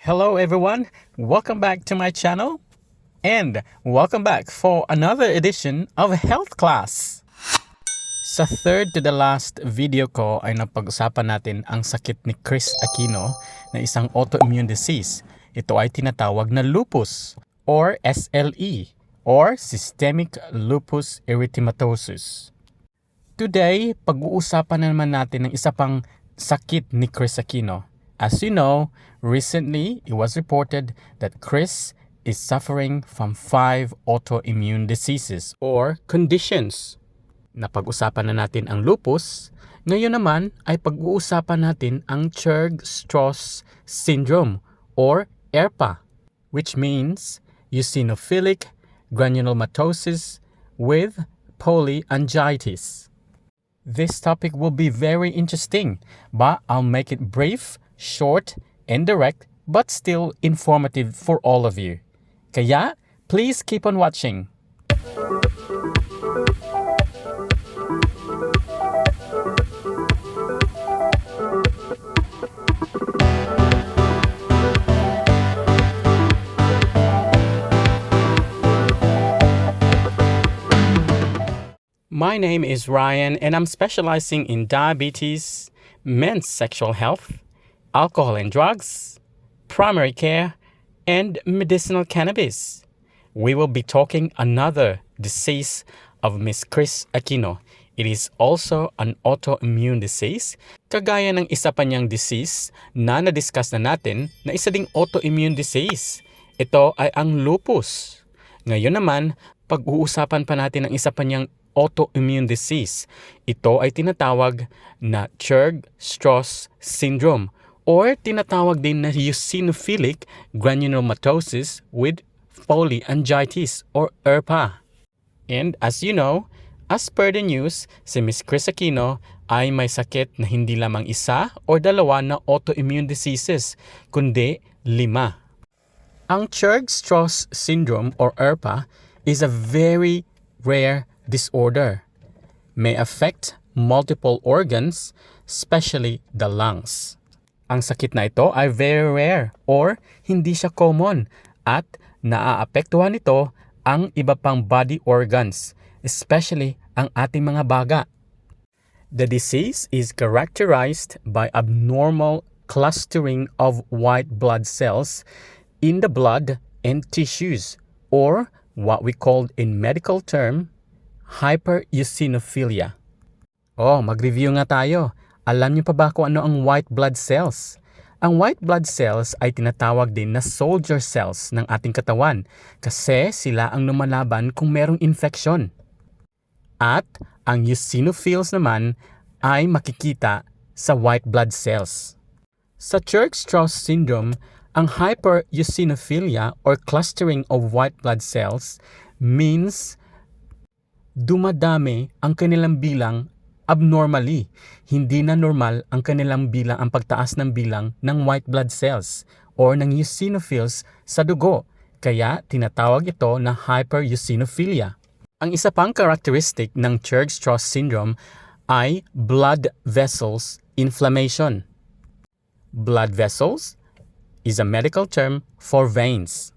Hello everyone, welcome back to my channel and welcome back for another edition of Health Class. Sa third to the last video ko ay napag-usapan natin ang sakit ni Kris Aquino na isang autoimmune disease. Ito ay tinatawag na lupus or SLE or Systemic Lupus Erythematosus. Today, pag-uusapan naman natin ng isa pang sakit ni Kris Aquino. As you know, recently it was reported that Kris is suffering from 5 autoimmune diseases or conditions. Napag-usapan na natin ang lupus, ngayon naman ay pag-uusapan natin ang Churg-Strauss syndrome or EGPA, which means Eosinophilic Granulomatosis with Polyangiitis. This topic will be very interesting, but I'll make it brief, short, and direct, but still informative for all of you. Kaya, please keep on watching. My name is Ryan and I'm specializing in diabetes, men's sexual health, alcohol and drugs, primary care, and medicinal cannabis. We will be talking another disease of Miss Kris Aquino. It is also an autoimmune disease, kagaya ng isa pa niyang disease na na-discuss na natin na isa ding autoimmune disease. Ito ay ang lupus. Ngayon naman, pag-uusapan pa natin ang isa pa niyang autoimmune disease. Ito ay tinatawag na Churg-Strauss syndrome or tinatawag din na Eosinophilic Granulomatosis with Polyangiitis or EGPA. And as you know, as per the news, si Miss Kris Aquino ay may sakit na hindi lamang isa o dalawa na autoimmune diseases, kundi 5. Ang Churg-Strauss syndrome or EGPA is a very rare disorder. May affect multiple organs, especially the lungs. Ang sakit na ito ay very rare or hindi siya common at naaapektuhan nito ang iba pang body organs, especially ang ating mga baga. The disease is characterized by abnormal clustering of white blood cells in the blood and tissues or what we call in medical term hyper-eosinophilia. Mag-review nga tayo. Alam niyo pa ba kung ano ang white blood cells? Ang white blood cells ay tinatawag din na soldier cells ng ating katawan kasi sila ang lumalaban kung merong infection. At ang eosinophils naman ay makikita sa white blood cells. Sa Churg-Strauss syndrome, ang hyper-eosinophilia or clustering of white blood cells means dumadami ang kanilang bilang abnormally. Hindi na normal ang kanilang bilang, ang pagtaas ng bilang ng white blood cells or ng eosinophils sa dugo. Kaya tinatawag ito na hyper-eosinophilia. Ang isa pang characteristic ng Churg-Strauss syndrome ay blood vessels inflammation. Blood vessels is a medical term for veins.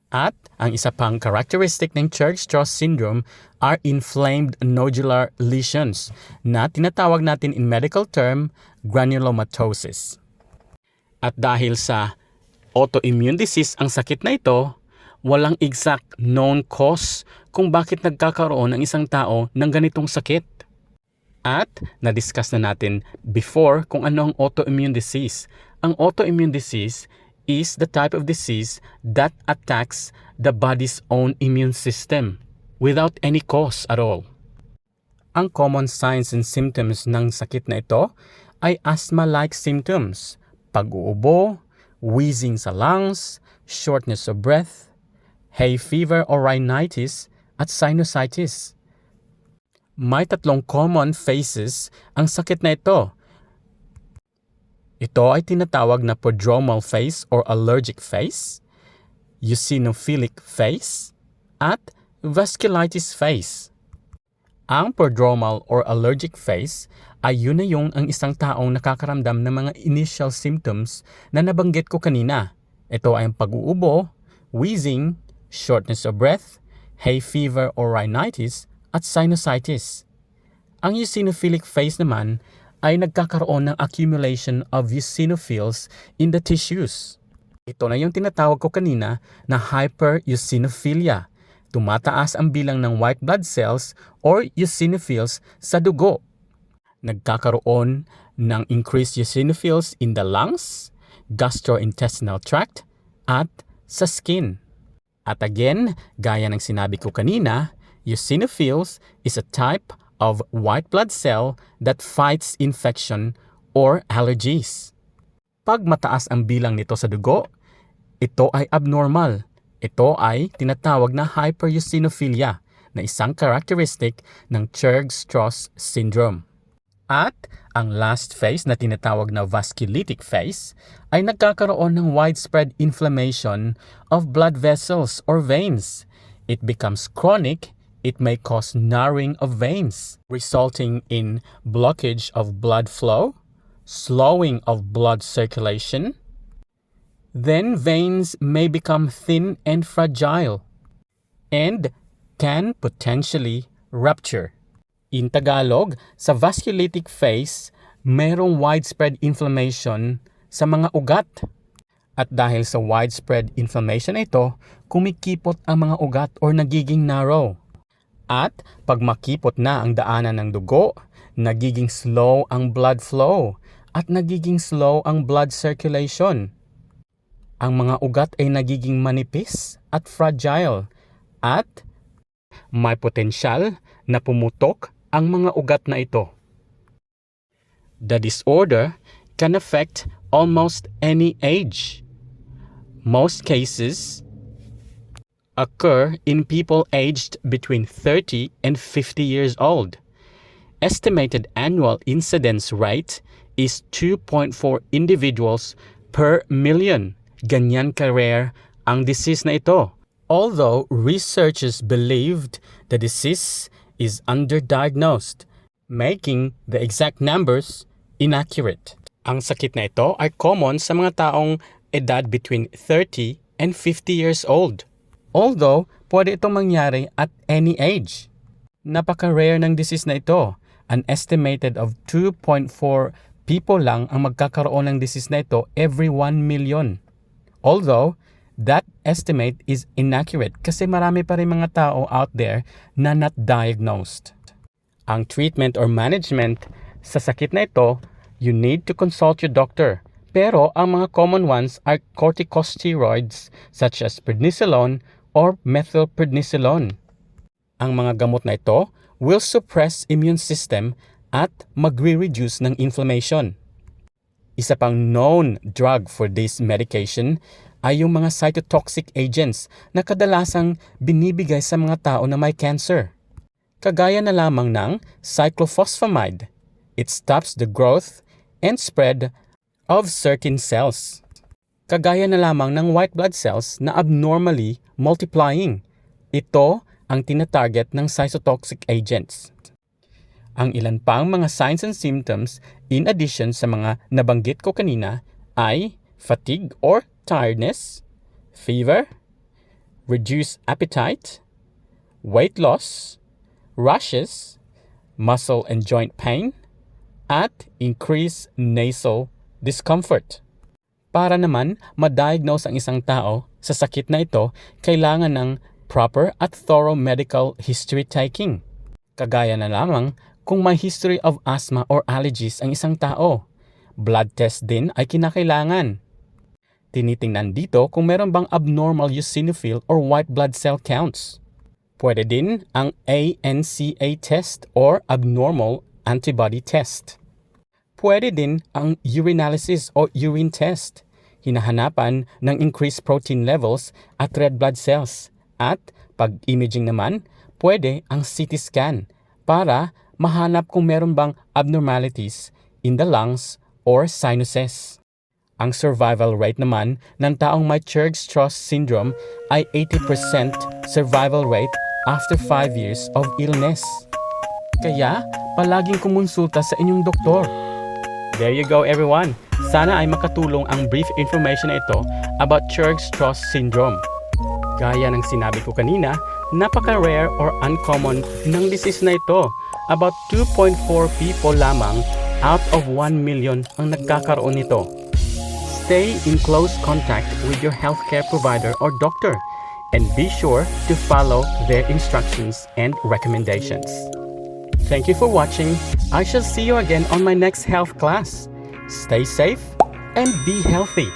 At ang isa pang characteristic ng Churg-Strauss syndrome are inflamed nodular lesions na tinatawag natin in medical term granulomatosis. At dahil sa autoimmune disease ang sakit na ito, walang exact known cause kung bakit nagkakaroon ang isang tao ng ganitong sakit. At na-discuss na natin before kung ano ang autoimmune disease. Ang autoimmune disease is the type of disease that attacks the body's own immune system without any cause at all. Ang common signs and symptoms ng sakit na ito ay asthma-like symptoms, pag-uubo, wheezing sa lungs, shortness of breath, hay fever or rhinitis, at sinusitis. May 3 common phases ang sakit na ito. Ito ay tinatawag na prodromal phase or allergic phase, eosinophilic phase, at vasculitis phase. Ang prodromal or allergic phase ay yun na yung ang isang taong nakakaramdam ng mga initial symptoms na nabanggit ko kanina. Ito ay ang pag-uubo, wheezing, shortness of breath, hay fever or rhinitis, at sinusitis. Ang eosinophilic phase naman ay nagkakaroon ng accumulation of eosinophils in the tissues. Ito na yung tinatawag ko kanina na hypereosinophilia. Tumataas ang bilang ng white blood cells or eosinophils sa dugo. Nagkakaroon ng increased eosinophils in the lungs, gastrointestinal tract, at sa skin. At again, gaya ng sinabi ko kanina, eosinophils is a type of white blood cell that fights infection or allergies. Pag mataas ang bilang nito sa dugo, ito ay abnormal. Ito ay tinatawag na hypereosinophilia na isang characteristic ng Churg-Strauss syndrome. At ang last phase na tinatawag na vasculitic phase ay nagkakaroon ng widespread inflammation of blood vessels or veins. It becomes chronic. It may cause narrowing of veins, resulting in blockage of blood flow, slowing of blood circulation. Then veins may become thin and fragile and can potentially rupture. In Tagalog, sa vasculitic phase, mayroong widespread inflammation sa mga ugat. At dahil sa widespread inflammation ito, kumikipot ang mga ugat or nagiging narrow. At pag makipot na ang daanan ng dugo, nagiging slow ang blood flow at nagiging slow ang blood circulation. Ang mga ugat ay nagiging manipis at fragile at may potensyal na pumutok ang mga ugat na ito. The disorder can affect almost any age. Most cases occur in people aged between 30 and 50 years old. Estimated annual incidence rate is 2.4 individuals per million. Ganyan ka-rare ang disease na ito. Although researchers believed the disease is underdiagnosed, making the exact numbers inaccurate. Ang sakit na ito ay common sa mga taong edad between 30 and 50 years old. Although, pwede itong mangyari at any age. Napaka-rare ng disease na ito. An estimated of 2.4 people lang ang magkakaroon ng disease na ito every 1 million. Although, that estimate is inaccurate kasi marami pa rin mga tao out there na not diagnosed. Ang treatment or management sa sakit na ito, you need to consult your doctor. Pero ang mga common ones are corticosteroids such as prednisolone or methylprednisolone. Ang mga gamot na ito will suppress immune system at magre-reduce ng inflammation. Isa pang known drug for this medication ay yung mga cytotoxic agents na kadalasang binibigay sa mga tao na may cancer. Kagaya na lamang ng cyclophosphamide. It stops the growth and spread of certain cells. Kagaya na lamang ng white blood cells na abnormally multiplying. Ito ang tinatarget ng cytotoxic agents. Ang ilan pang mga signs and symptoms in addition sa mga nabanggit ko kanina ay fatigue or tiredness, fever, reduced appetite, weight loss, rashes, muscle and joint pain, at increased nasal discomfort. Para naman ma-diagnose ang isang tao sa sakit na ito, kailangan ng proper at thorough medical history taking. Kagaya na lamang kung may history of asthma or allergies ang isang tao. Blood test din ay kinakailangan. Tinitingnan dito kung meron bang abnormal eosinophil or white blood cell counts. Pwede din ang ANCA test or abnormal antibody test. Pwede din ang urinalysis o urine test. Hinahanapan ng increased protein levels at red blood cells. At pag imaging naman, pwede ang CT scan para mahanap kung meron bang abnormalities in the lungs or sinuses. Ang survival rate naman ng taong may Churg-Strauss syndrome ay 80% survival rate after 5 years of illness. Kaya, palaging kumonsulta sa inyong doktor. There you go everyone. Sana ay makatulong ang brief information na ito about Churg-Strauss syndrome. Gaya ng sinabi ko kanina, napaka-rare or uncommon ng disease na ito. About 2.4 people lamang out of 1 million ang nagkakaroon nito. Stay in close contact with your healthcare provider or doctor and be sure to follow their instructions and recommendations. Thank you for watching. I shall see you again on my next health class. Stay safe and be healthy.